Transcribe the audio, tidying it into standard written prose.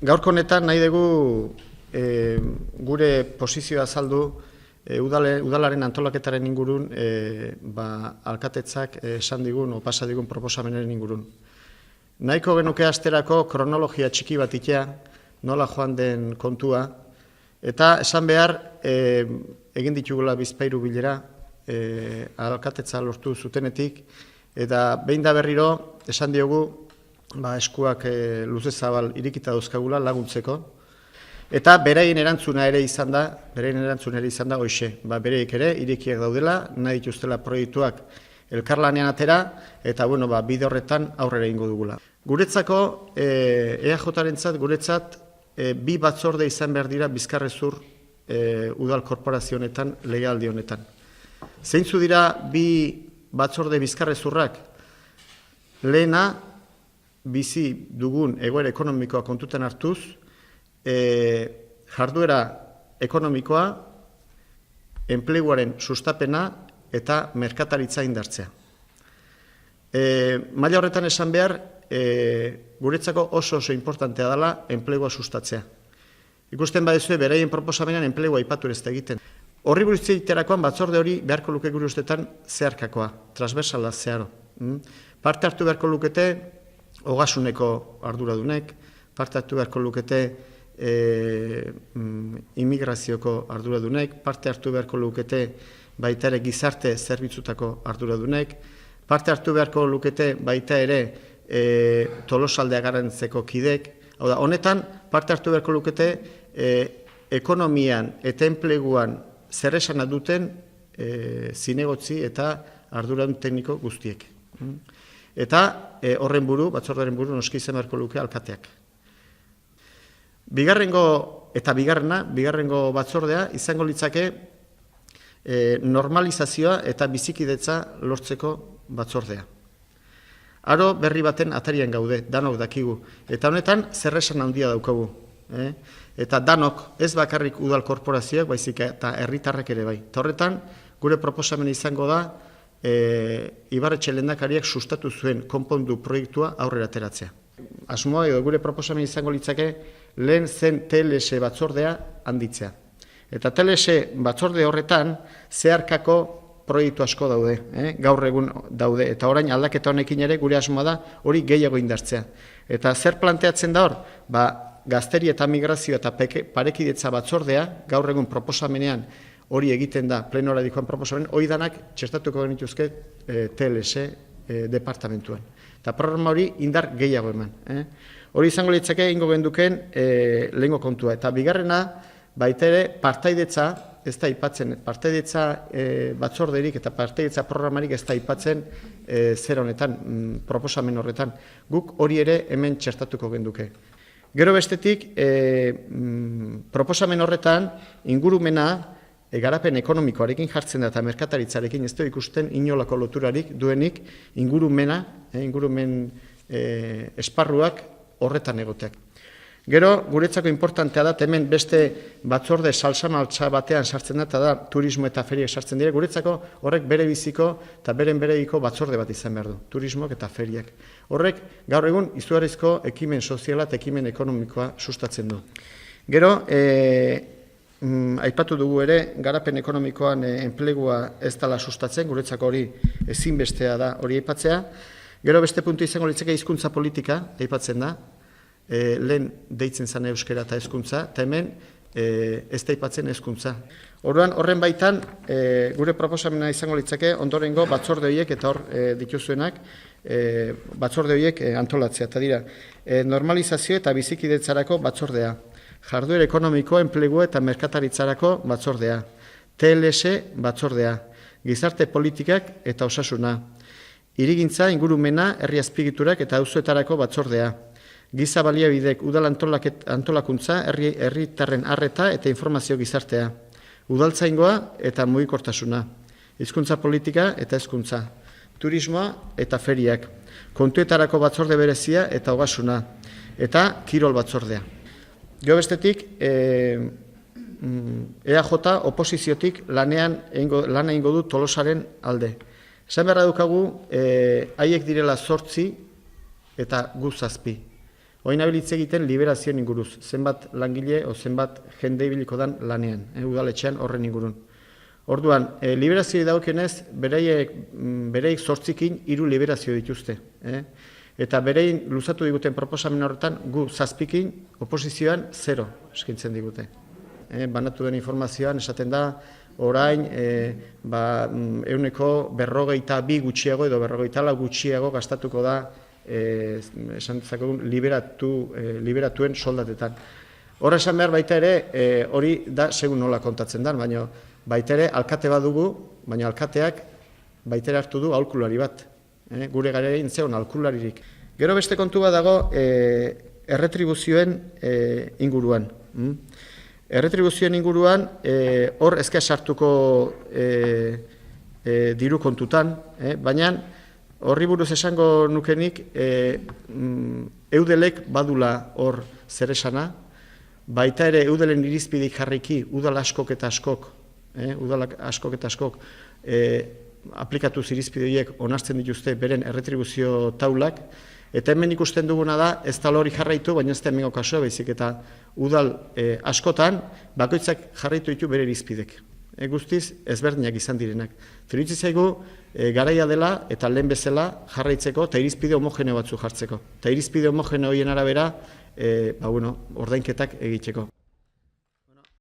Gaurko honetan nahi dugu gure posizioa azaldu udalaren antolaketaren ingurun alkatetzak esan digun o pasa digun proposamenen ingurun. Nahiko genuke asterako kronologia txiki bat itea, nola joan den kontua, eta esan behar egin ditugula bizpahiru bilera alkatetza lortu zutenetik, eta behin da berriro esan diogu eskuak luze zabal irikita dauzkagula laguntzeko, eta beraien erantzuna ere izan da, hoxe, bereik ere irikiak daudela, nahi dituztela proiektuak elkarlanean atera, eta bide horretan aurrera ingo dugula. Guretzako, EAJ-rentzat, guretzat, bi batzorde izan behar dira Bizkarrezur udal korporazio honetan, legealdi honetan. Zeintzu dira bi batzorde Bizkarrezurrak? Lehena, bizi dugun egoera ekonomikoa kontutan hartuz, jarduera ekonomikoa, enpleguaren sustapena eta merkataritza indartzea. Maila horretan esan behar, guretzako oso importantea dela enplegua sustatzea. Ikusten badezue beraien proposamenean enplegua aipatu ez da egiten. Horri buruz egiterakoan batzorde hori beharko luke gure ustetan zeharkakoa, transversala zeharo. Parte hartu beharko lukete ogasuneko arduradunek, parte hartu beharko lukete immigrazioko arduradunek, parte hartu beharko lukete baita ere gizarte zerbitzutako arduradunek, parte hartu beharko lukete baita ere Tolosaldea garantzeko kidek. Hau da, honetan parte hartu beharko lukete ekonomian eta enpleguan zer esana duten zinegotzi eta arduradun tekniko guztiek. Eta horren buru, batzordearen buru, noski izan beharko luke alkateak. Bigarrengo batzordea izango litzake normalizazioa eta bizikidetza lortzeko batzordea. Aro berri baten atarian gaude, danok dakigu. Eta honetan zerresan handia daukagu. Eta danok ez bakarrik udal korporazioak, baizik eta herritarrek ere bai. Eta horretan gure proposamen izango da Ibarretxe lehendakariak sustatu zuen konpondu proiektua aurrera ateratzea. Asmoa edo gure proposamen izango litzake lehen zen TLS batzordea handitzea. Eta TLS batzorde horretan zeharkako proiektu asko daude, gaur egun daude, eta orain aldaketa honekin ere gure asmoa da hori gehiago indartzea. Eta zer planteatzen da hor? Gazteri eta migrazio eta parekidetza batzordea, gaur egun proposamenean hori egiten da, plenora dikoan proposamen, hori danak txertatuko genituzke TLS departamentuan. Eta programa hori indar gehiago eman. Hori izango litzake ingo genduken lehengo kontua. Eta bigarrena, baita ere, partaidetza, ez da aipatzen, partaidetza batzorderik eta partaidetza programarik ez da aipatzen zer honetan, proposamen horretan. Guk hori ere hemen txertatuko genduke. Gero bestetik, proposamen horretan, ingurumena, garapen ekonomikoarekin jartzen da eta merkataritzarekin ez da ikusten inolako loturarik duenik ingurumen esparruak horretan egoteak. Gero, guretzako importantea da, hemen beste batzorde salsamaltza batean sartzen da, eta da turismo eta feriak sartzen dira, guretzako horrek bere biziko eta bereiko batzorde bat izan behar du, turismoak eta feriak. Horrek, gaur egun, izugarrizko ekimen soziala eta ekimen ekonomikoa sustatzen du. Gero, aipatu dugu ere, garapen ekonomikoan enplegua ez dela sustatzen, guretzako hori ezinbestea da hori aipatzea. Gero beste puntu izango litzake hizkuntza politika aipatzen da, lehen deitzen zen euskera eta hezkuntza, eta hemen ez da aipatzen hezkuntza. Orduan, horren baitan, gure proposamena izango litzake ondorengo batzorde horiek eta hor dituzuenak, batzorde horiek antolatzea. Eta dira, normalizazio eta bizikidetzarako batzordea. Jarduera ekonomiko, enplegua eta merkataritzarako batzordea, TLS batzordea, gizarte politikak eta osasuna, hirigintza, ingurumena, herri azpigiturak eta auzoetarako batzordea, giza baliabidek udal antolakuntza, herritarren harreta eta informazio gizartea, udaltzaingoa eta mugikortasuna, hizkuntza politika eta hezkuntza, turismoa eta feriak, kontuetarako batzorde berezia eta ogasuna, eta kirol batzordea. Gero bestetik, EAJ oposiziotik lana ingo du Tolosaren alde. Esan beharra dukagu, haiek direla 8 eta gu 7. Oin nabilitze egiten liberazioen inguruz, zenbat langile o zenbat jende ibiliko dan lanean, udaletxean horren ingurun. Orduan, liberazioa daukionez, bereik 8 liberazio dituzte. Eta berein luzatu diguten proposamen horretan, gu 7 oposizioan 0 eskintzen digute. Banatu den informazioan esaten da, orain, 42 gutxiago edo 44 gutxiago gastatuko da esan dezakegun liberatuen soldatetan. Horra esan behar baita ere, hori da segun nola kontatzen da, baina baita ere alkate bat dugu, baina alkateak baita ere hartu du aholkulari bat. Gure gara egin zeon aholkularirik. Gero beste kontu bat dago erretribuzioen inguruan. Erretribuzioen inguruan hor ezka sartuko diru kontutan, baina horri buruz esango nukenik eudelek badula hor zer esana, baita ere eudelen irizpideik jarriki udal askok eta askok aplikatuz irizpide horiek onartzen dituzte beren erretribuzio taulak, eta hemen ikusten duguna da ez da hori jarraitu, baina ez da hemengo kasua baizik eta udal askotan bakoitzak jarraitu ditu bere irizpidek. Guztiz ezberdinak izan direnak. Iruditzen zaigu garaia dela eta lehen bezala jarraitzeko eta irizpide homogeneo batzu jartzeko. Eta irizpide homogeneo horien arabera ordainketak egiteko.